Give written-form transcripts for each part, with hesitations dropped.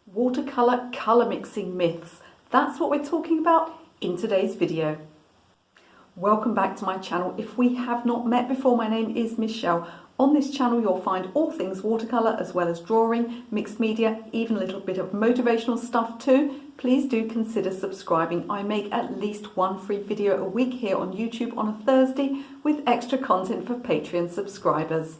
Watercolor color mixing myths. That's what we're talking about in today's video. Welcome back to my channel. If we have not met before, my name is Michelle. On this channel you'll find all things watercolor as well as drawing, mixed media, even a little bit of motivational stuff too. Please do consider subscribing. I make at least one free video a week here on YouTube on a Thursday with extra content for Patreon subscribers.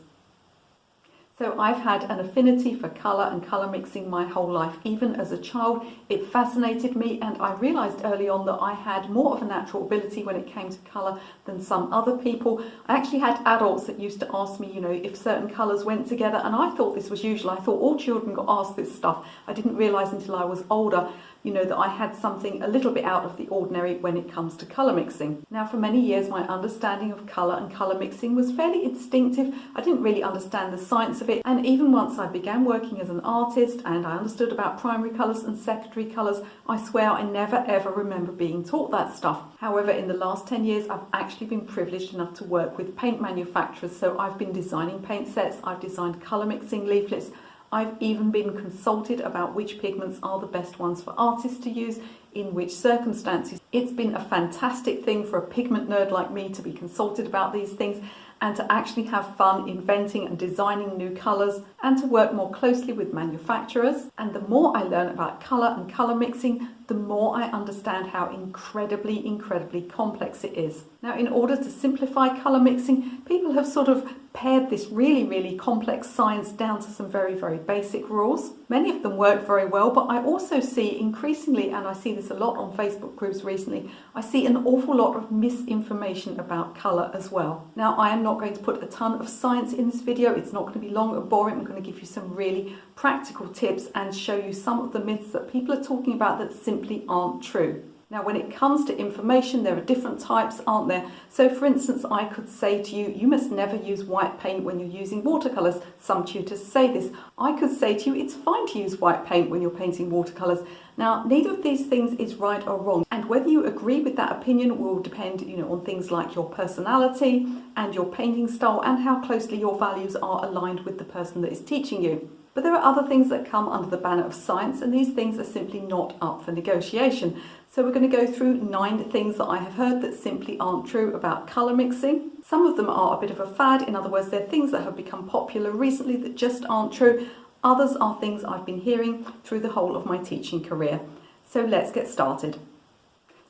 So I've had an affinity for colour and colour mixing my whole life. Even as a child, it fascinated me, and I realised early on that I had more of a natural ability when it came to colour than some other people. I actually had adults that used to ask me, if certain colours went together, and I thought this was usual. I thought all children got asked this stuff. I didn't realise until I was older that I had something a little bit out of the ordinary when it comes to colour mixing. Now, for many years, my understanding of colour and colour mixing was fairly instinctive. I didn't really understand the science of it, and even once I began working as an artist and I understood about primary colours and secondary colours, I swear I never ever remember being taught that stuff. However, in the last 10 years, I've actually been privileged enough to work with paint manufacturers, so I've been designing paint sets, I've designed colour mixing leaflets, I've even been consulted about which pigments are the best ones for artists to use, in which circumstances. It's been a fantastic thing for a pigment nerd like me to be consulted about these things and to actually have fun inventing and designing new colours and to work more closely with manufacturers. And the more I learn about colour and colour mixing, the more I understand how incredibly complex it is. Now, in order to simplify colour mixing, people have sort of pared this really complex science down to some very basic rules. Many of them work very well, but I also see increasingly, and I see this a lot on Facebook groups recently, I see an awful lot of misinformation about colour as well. Now, I am not going to put a ton of science in this video. It's not going to be long and boring. I'm going to give you some really practical tips and show you some of the myths that people are talking about that simply aren't true. Now, when it comes to information, there are different types, aren't there? So, for instance, I could say to you, you must never use white paint when you're using watercolours. Some tutors say this. I could say to you, it's fine to use white paint when you're painting watercolours. Now, neither of these things is right or wrong. And whether you agree with that opinion will depend, on things like your personality and your painting style and how closely your values are aligned with the person that is teaching you. But there are other things that come under the banner of science, and these things are simply not up for negotiation. So we're going to go through 9 things that I have heard that simply aren't true about colour mixing. Some of them are a bit of a fad. In other words, they're things that have become popular recently that just aren't true. Others are things I've been hearing through the whole of my teaching career. So let's get started.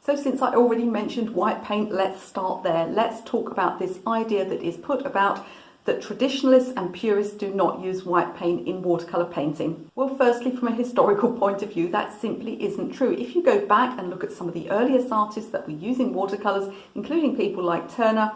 So since I already mentioned white paint, let's start there. Let's talk about this idea that is put about that traditionalists and purists do not use white paint in watercolour painting. Well, firstly, from a historical point of view, that simply isn't true. If you go back and look at some of the earliest artists that were using watercolours, including people like Turner,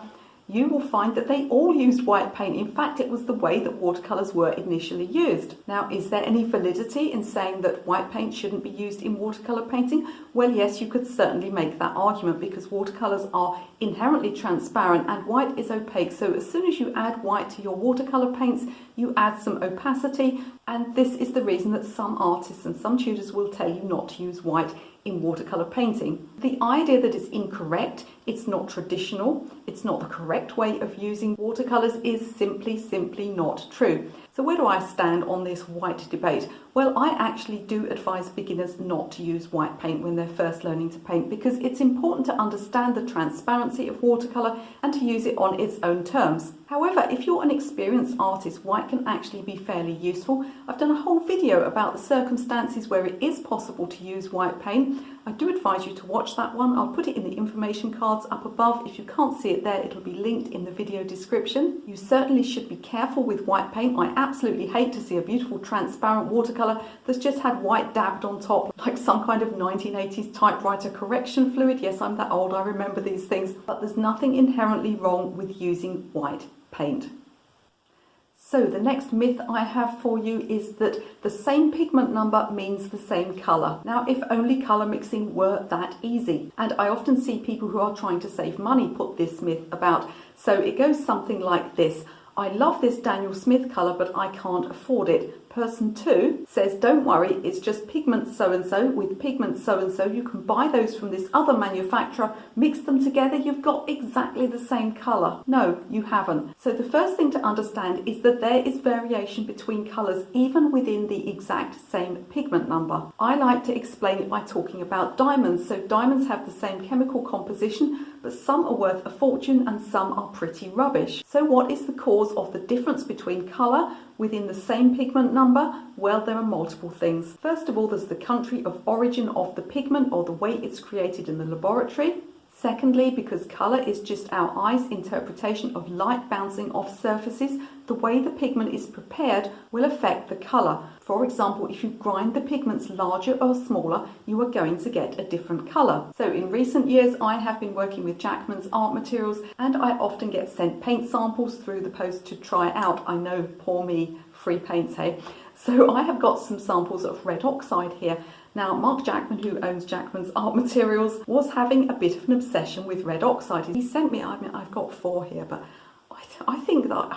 you will find that they all used white paint. In fact, it was the way that watercolours were initially used. Now, is there any validity in saying that white paint shouldn't be used in watercolour painting? Well, yes, you could certainly make that argument because watercolours are inherently transparent and white is opaque. So as soon as you add white to your watercolour paints, you add some opacity. And this is the reason that some artists and some tutors will tell you not to use white in watercolour painting. The idea that it's incorrect, it's not traditional, it's not the correct way of using watercolours is simply not true. So where do I stand on this white debate? Well, I actually do advise beginners not to use white paint when they're first learning to paint because it's important to understand the transparency of watercolour and to use it on its own terms. However, if you're an experienced artist, white can actually be fairly useful. I've done a whole video about the circumstances where it is possible to use white paint. I do advise you to watch that one. I'll put it in the information cards up above. If you can't see it there, it'll be linked in the video description. You certainly should be careful with white paint. I absolutely hate to see a beautiful transparent watercolour that's just had white dabbed on top, like some kind of 1980s typewriter correction fluid. Yes, I'm that old, I remember these things. But there's nothing inherently wrong with using white paint. So the next myth I have for you is that the same pigment number means the same colour. Now, if only colour mixing were that easy. And I often see people who are trying to save money put this myth about. So it goes something like this. I love this Daniel Smith colour, but I can't afford it. Person 2 says, don't worry, it's just pigment so-and-so with pigment so-and-so. You can buy those from this other manufacturer, mix them together, you've got exactly the same colour. No, you haven't. So the first thing to understand is that there is variation between colours even within the exact same pigment number. I like to explain it by talking about diamonds. So diamonds have the same chemical composition, but some are worth a fortune and some are pretty rubbish. So what is the cause of the difference between colour within the same pigment number? Well, there are multiple things. First of all, there's the country of origin of the pigment or the way it's created in the laboratory. Secondly, because colour is just our eye's interpretation of light bouncing off surfaces, the way the pigment is prepared will affect the colour. For example, if you grind the pigments larger or smaller, you are going to get a different colour. So in recent years, I have been working with Jackman's art materials, and I often get sent paint samples through the post to try out. I know, poor me, free paints, hey? So I have got some samples of red oxide here. Now, Mark Jackman, who owns Jackman's Art Materials, was having a bit of an obsession with red oxide. He sent me, I mean, I've got 4 here, but I think that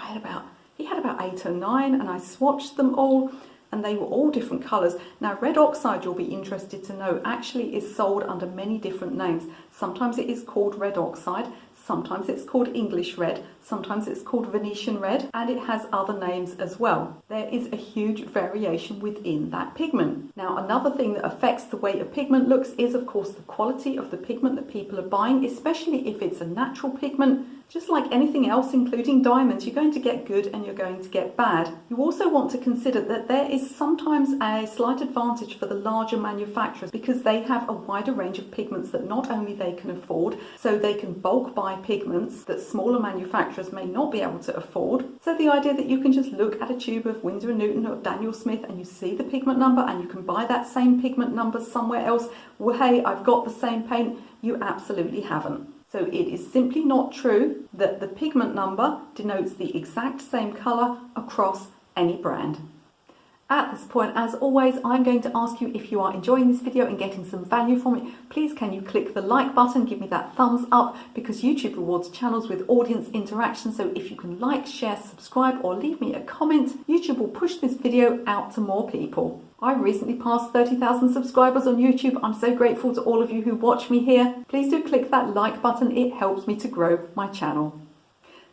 he had about 8 or 9, and I swatched them all, and they were all different colours. Now, red oxide, you'll be interested to know, actually is sold under many different names. Sometimes it is called red oxide, sometimes it's called English red, sometimes it's called Venetian red, and it has other names as well. There is a huge variation within that pigment. Now, another thing that affects the way a pigment looks is, of course, the quality of the pigment that people are buying, especially if it's a natural pigment. Just like anything else, including diamonds, you're going to get good and you're going to get bad. You also want to consider that there is sometimes a slight advantage for the larger manufacturers because they have a wider range of pigments that not only they can afford, so they can bulk buy pigments that smaller manufacturers may not be able to afford. So the idea that you can just look at a tube of Winsor & Newton or Daniel Smith and you see the pigment number and you can buy that same pigment number somewhere else, well, hey, I've got the same paint, you absolutely haven't. So it is simply not true that the pigment number denotes the exact same colour across any brand. At this point, as always, I'm going to ask you if you are enjoying this video and getting some value from it, please can you click the like button, give me that thumbs up, because YouTube rewards channels with audience interaction. So if you can like, share, subscribe, or leave me a comment, YouTube will push this video out to more people. I recently passed 30,000 subscribers on YouTube. I'm so grateful to all of you who watch me here. Please do click that like button, it helps me to grow my channel.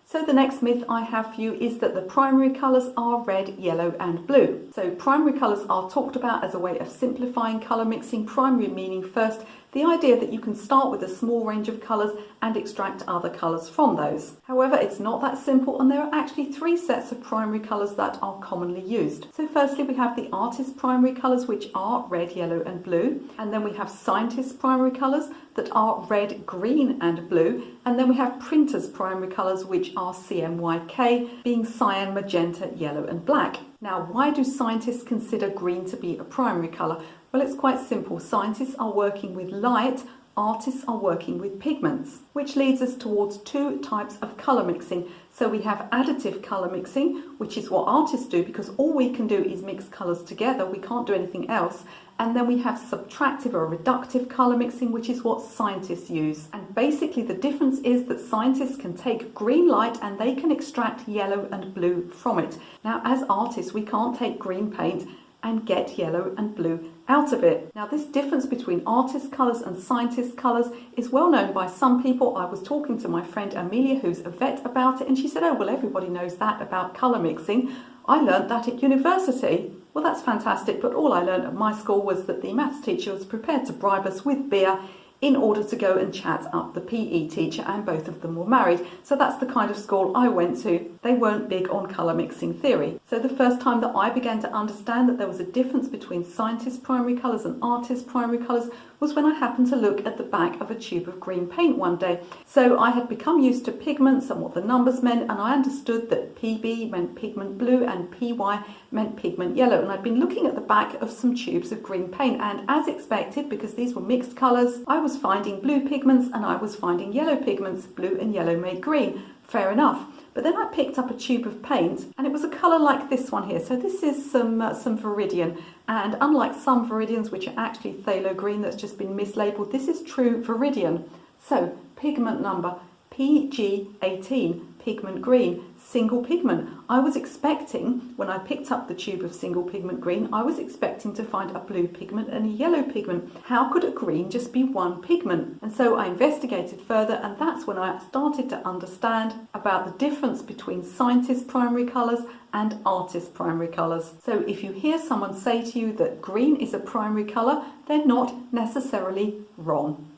So the next myth I have for you is that the primary colours are red, yellow and blue. So primary colours are talked about as a way of simplifying colour mixing, primary meaning first, the idea that you can start with a small range of colours and extract other colours from those. However, it's not that simple, and there are actually 3 sets of primary colours that are commonly used. So firstly, we have the artist primary colours, which are red, yellow and blue, and then we have scientist primary colours that are red, green and blue, and then we have printers primary colours, which are CMYK, being cyan, magenta, yellow and black. Now, why do scientists consider green to be a primary colour? Well, it's quite simple. Scientists are working with light, artists are working with pigments, which leads us towards 2 types of colour mixing. So we have additive colour mixing, which is what artists do because all we can do is mix colours together, we can't do anything else. And then we have subtractive or reductive colour mixing, which is what scientists use. And basically the difference is that scientists can take green light and they can extract yellow and blue from it. Now, as artists, we can't take green paint and get yellow and blue out of it. Now, this difference between artist colours and scientist colours is well known by some people. I was talking to my friend Amelia, who's a vet, about it, and she said, oh, well, everybody knows that about colour mixing. I learnt that at university. Well, that's fantastic, but all I learned at my school was that the maths teacher was prepared to bribe us with beer in order to go and chat up the PE teacher, and both of them were married. So that's the kind of school I went to. They weren't big on colour mixing theory. So the first time that I began to understand that there was a difference between scientist primary colours and artist primary colours was when I happened to look at the back of a tube of green paint one day. So I had become used to pigments and what the numbers meant, and I understood that PB meant pigment blue and PY meant pigment yellow. And I'd been looking at the back of some tubes of green paint, and as expected, because these were mixed colours, I was finding blue pigments and I was finding yellow pigments. Blue and yellow made green. Fair enough. But then I picked up a tube of paint and it was a colour like this one here. So this is some Viridian, and unlike some Viridians which are actually phthalo green that's just been mislabelled, this is true Viridian. So pigment number PG18, pigment green, single pigment. I was expecting, when I picked up the tube of single pigment green, I was expecting to find a blue pigment and a yellow pigment. How could a green just be one pigment? And so I investigated further, and that's when I started to understand about the difference between scientist primary colours and artist primary colours. So if you hear someone say to you that green is a primary colour, they're not necessarily wrong.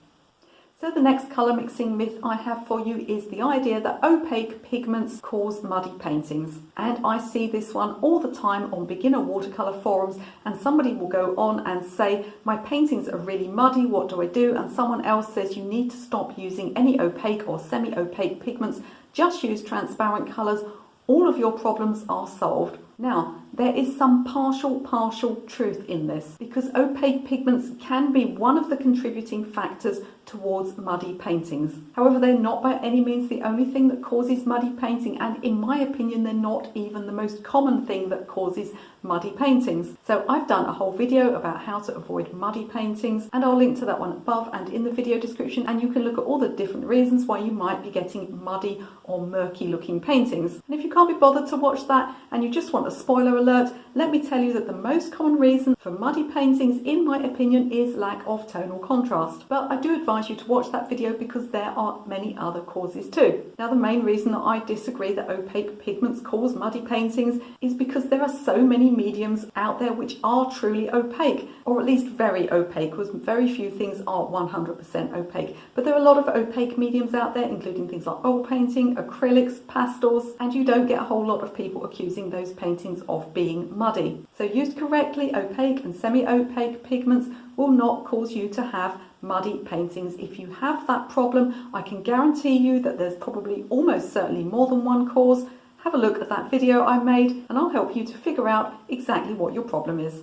So the next colour mixing myth I have for you is the idea that opaque pigments cause muddy paintings. And I see this one all the time on beginner watercolour forums, and somebody will go on and say, my paintings are really muddy, what do I do? And someone else says you need to stop using any opaque or semi-opaque pigments, just use transparent colours. All of your problems are solved. Now, there is some partial truth in this, because opaque pigments can be one of the contributing factors towards muddy paintings. However, they're not by any means the only thing that causes muddy painting, and in my opinion, they're not even the most common thing that causes muddy paintings. So I've done a whole video about how to avoid muddy paintings, and I'll link to that one above and in the video description, and you can look at all the different reasons why you might be getting muddy or murky looking paintings. And if you can't be bothered to watch that and you just want a spoiler alert, let me tell you that the most common reason for muddy paintings, in my opinion, is lack of tonal contrast. But I do advise you to watch that video because there are many other causes too. Now, the main reason that I disagree that opaque pigments cause muddy paintings is because there are so many mediums out there which are truly opaque, or at least very opaque, because very few things are 100% opaque. But there are a lot of opaque mediums out there, including things like oil painting, acrylics, pastels, and you don't get a whole lot of people accusing those paintings of being muddy. So used correctly, opaque and semi-opaque pigments will not cause you to have muddy paintings. If you have that problem, I can guarantee you that there's probably almost certainly more than one cause. Have a look at that video I made and I'll help you to figure out exactly what your problem is.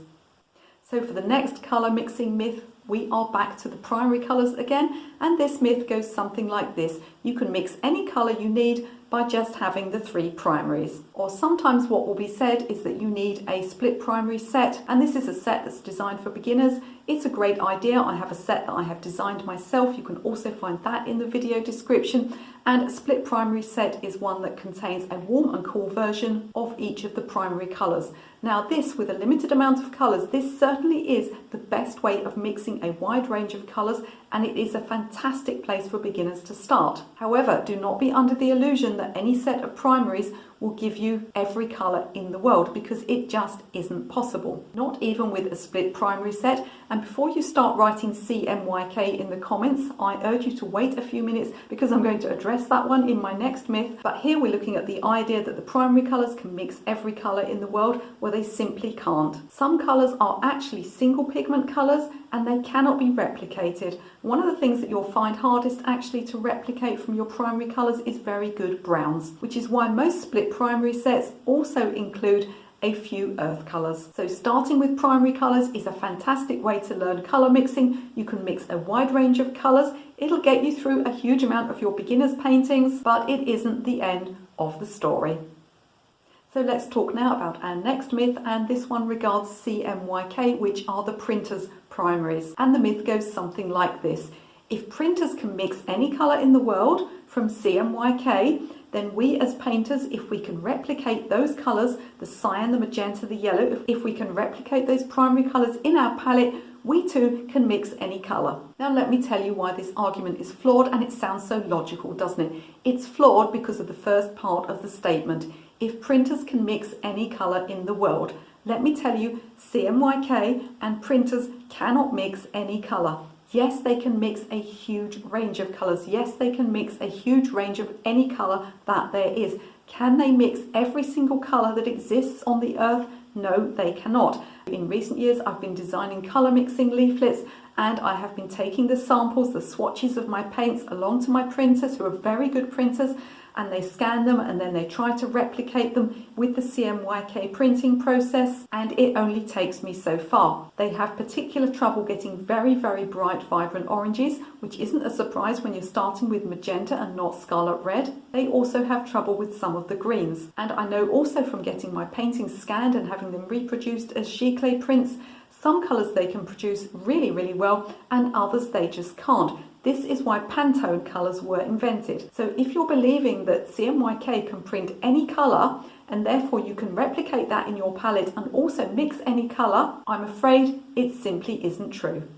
So for the next colour mixing myth, we are back to the primary colours again, and this myth goes something like this: you can mix any colour you need by just having the 3 primaries. Or sometimes what will be said is that you need a split primary set, and this is a set that's designed for beginners. It's a great idea. I have a set that I have designed myself. You can also find that in the video description. And a split primary set is one that contains a warm and cool version of each of the primary colours. Now this, with a limited amount of colours, this certainly is the best way of mixing a wide range of colours, and it is a fantastic place for beginners to start. However, do not be under the illusion that any set of primaries will give you every colour in the world, because it just isn't possible. Not even with a split primary set. And before you start writing CMYK in the comments, I urge you to wait a few minutes because I'm going to address that one in my next myth. But here we're looking at the idea that the primary colours can mix every colour in the world, where they simply can't. Some colours are actually single pigment colours and they cannot be replicated. One of the things that you'll find hardest actually to replicate from your primary colours is very good browns, which is why most split primary sets also include a few earth colours. So starting with primary colours is a fantastic way to learn colour mixing. You can mix a wide range of colours. It'll get you through a huge amount of your beginners' paintings, but it isn't the end of the story. So let's talk now about our next myth, and this one regards CMYK, which are the printer's primaries. And the myth goes something like this: if printers can mix any colour in the world from CMYK, then we as painters, if we can replicate those colours, the cyan, the magenta, the yellow, if we can replicate those primary colours in our palette, we too can mix any colour. Now let me tell you why this argument is flawed, and it sounds so logical, doesn't it? It's flawed because of the first part of the statement. If printers can mix any colour in the world. Let me tell you, CMYK and printers cannot mix any colour. Yes, they can mix a huge range of colours. Yes, they can mix a huge range of any colour that there is. Can they mix every single colour that exists on the earth? No, they cannot. In recent years, I've been designing colour mixing leaflets, and I have been taking the samples, the swatches of my paints along to my printers, who are very good printers, and they scan them and then they try to replicate them with the CMYK printing process, and it only takes me so far. They have particular trouble getting very, very bright, vibrant oranges, which isn't a surprise when you're starting with magenta and not scarlet red. They also have trouble with some of the greens. And I know also from getting my paintings scanned and having them reproduced as giclée prints, Some colours they can produce really, really well, and others they just can't. This is why Pantone colours were invented. So if you're believing that CMYK can print any colour and therefore you can replicate that in your palette and also mix any colour, I'm afraid it simply isn't true.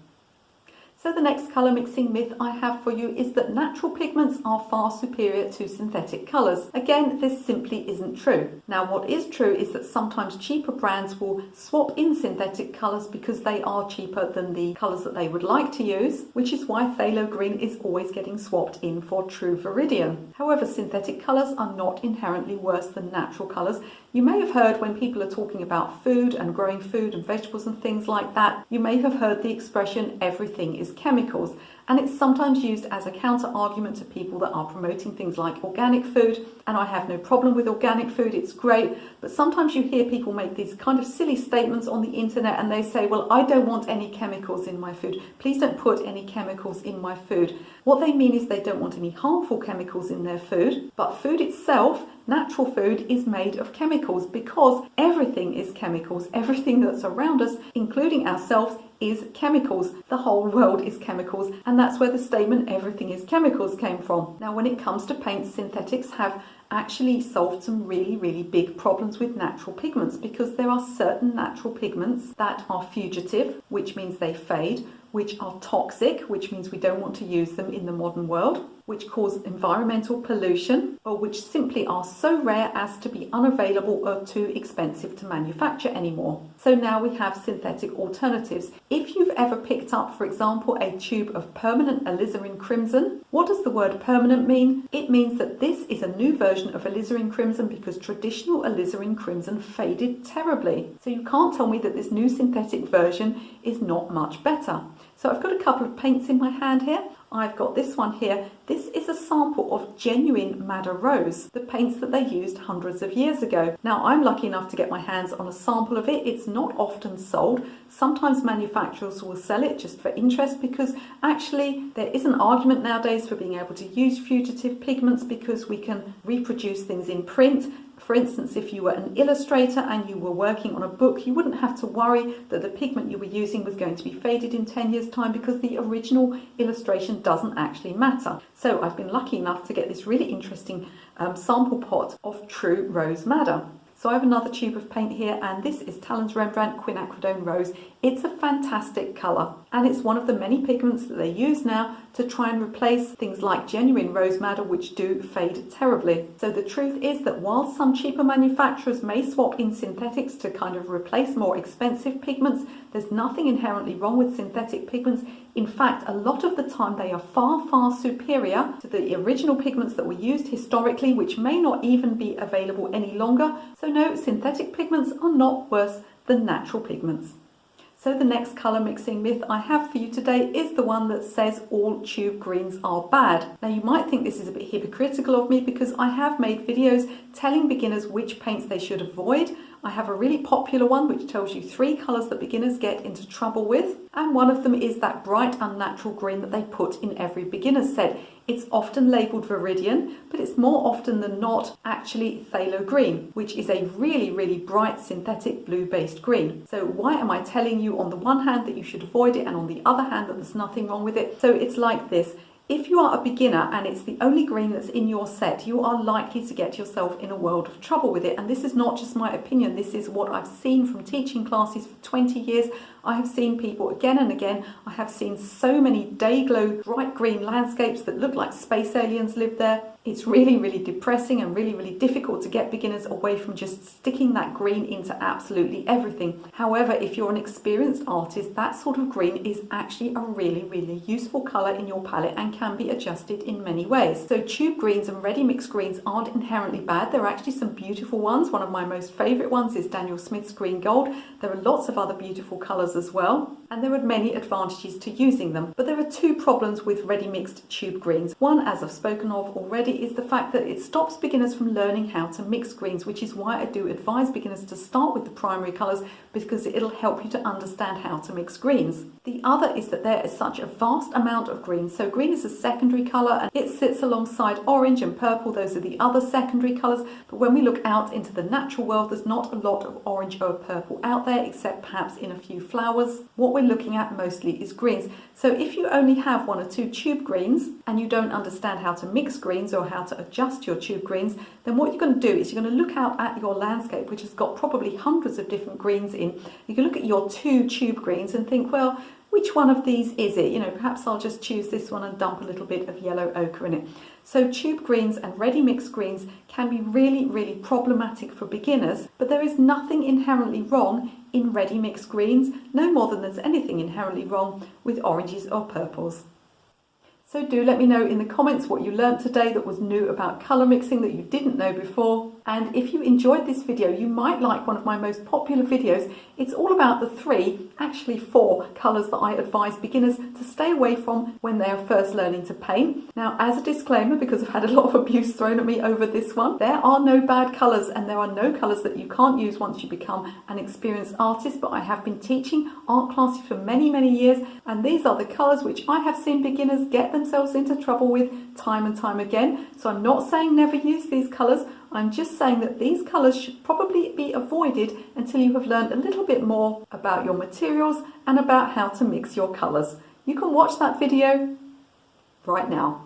So the next colour mixing myth I have for you is that natural pigments are far superior to synthetic colours. Again, this simply isn't true. Now what is true is that sometimes cheaper brands will swap in synthetic colours because they are cheaper than the colours that they would like to use, which is why phthalo green is always getting swapped in for true viridian. However, synthetic colours are not inherently worse than natural colours. You may have heard when people are talking about food and growing food and vegetables and things like that, you may have heard the expression everything is chemicals, and it's sometimes used as a counter argument to people that are promoting things like organic food. And I have no problem with organic food, it's great, but sometimes you hear people make these kind of silly statements on the internet and they say, well, I don't want any chemicals in my food, please don't put any chemicals in my food. What they mean is they don't want any harmful chemicals in their food, but food itself, natural food, is made of chemicals because everything is chemicals. Everything that's around us, including ourselves, is chemicals. The whole world is chemicals, and that's where the statement everything is chemicals came from. Now when it comes to paint, synthetics have actually solved some really, really big problems with natural pigments, because there are certain natural pigments that are fugitive, which means they fade, which are toxic, which means we don't want to use them in the modern world, which cause environmental pollution, or which simply are so rare as to be unavailable or too expensive to manufacture anymore. So now we have synthetic alternatives. If you've ever picked up, for example, a tube of permanent alizarin crimson, what does the word permanent mean? It means that this is a new version of alizarin crimson because traditional alizarin crimson faded terribly. So you can't tell me that this new synthetic version is not much better. So I've got a couple of paints in my hand here. I've got this one here. This is a sample of genuine madder rose, the paints that they used hundreds of years ago. Now I'm lucky enough to get my hands on a sample of it. It's not often sold. Sometimes manufacturers will sell it just for interest, because actually there is an argument nowadays for being able to use fugitive pigments because we can reproduce things in print. For instance, if you were an illustrator and you were working on a book, you wouldn't have to worry that the pigment you were using was going to be faded in 10 years' time because the original illustration doesn't actually matter. So I've been lucky enough to get this really interesting sample pot of true rose madder. So I have another tube of paint here, and this is Talon's Rembrandt Quinacridone Rose. It's a fantastic colour, and it's one of the many pigments that they use now to try and replace things like genuine rose madder, which do fade terribly. So the truth is that while some cheaper manufacturers may swap in synthetics to kind of replace more expensive pigments, there's nothing inherently wrong with synthetic pigments. In fact, a lot of the time they are far, far superior to the original pigments that were used historically, which may not even be available any longer. So no, synthetic pigments are not worse than natural pigments. So the next colour mixing myth I have for you today is the one that says all tube greens are bad. Now you might think this is a bit hypocritical of me, because I have made videos telling beginners which paints they should avoid. I have a really popular one which tells you 3 colours that beginners get into trouble with, and one of them is that bright unnatural green that they put in every beginner's set. It's often labelled viridian, but it's more often than not actually phthalo green, which is a really, really bright synthetic blue-based green. So why am I telling you on the one hand that you should avoid it and on the other hand that there's nothing wrong with it? So it's like this. If you are a beginner and it's the only green that's in your set, you are likely to get yourself in a world of trouble with it. And this is not just my opinion, this is what I've seen from teaching classes for 20 years. I have seen people again and again. I have seen so many day-glow bright green landscapes that look like space aliens live there. It's really, really depressing and really, really difficult to get beginners away from just sticking that green into absolutely everything. However, if you're an experienced artist, that sort of green is actually a really, really useful colour in your palette and can be adjusted in many ways. So tube greens and ready mixed greens aren't inherently bad. There are actually some beautiful ones. One of my most favourite ones is Daniel Smith's Green Gold. There are lots of other beautiful colours as well. and there are many advantages to using them. But there are two problems with ready mixed tube greens. One, as I've spoken of already, is the fact that it stops beginners from learning how to mix greens, which is why I do advise beginners to start with the primary colours, because it'll help you to understand how to mix greens. The other is that there is such a vast amount of green. So green is a secondary colour and it sits alongside orange and purple. Those are the other secondary colours. But when we look out into the natural world, there's not a lot of orange or purple out there, except perhaps in a few flowers. What we're looking at mostly is greens. So if you only have one or two tube greens and you don't understand how to mix greens or how to adjust your tube greens, then what you're going to do is you're going to look out at your landscape, which has got probably hundreds of different greens in. You can look at your two tube greens and think, well, which one of these is it? You know, perhaps I'll just choose this one and dump a little bit of yellow ochre in it. So tube greens and ready mixed greens can be really, really problematic for beginners, but there is nothing inherently wrong in ready mixed greens, no more than there's anything inherently wrong with oranges or purples. So do let me know in the comments what you learned today that was new about colour mixing that you didn't know before. And if you enjoyed this video, you might like one of my most popular videos. It's all about the actually four colours that I advise beginners to stay away from when they are first learning to paint. Now, as a disclaimer, because I've had a lot of abuse thrown at me over this one, there are no bad colours and there are no colours that you can't use once you become an experienced artist. But I have been teaching art classes for many, many years, and these are the colours which I have seen beginners get themselves into trouble with time and time again. So I'm not saying never use these colours. I'm just saying that these colours should probably be avoided until you have learned a little bit more about your materials and about how to mix your colours. You can watch that video right now.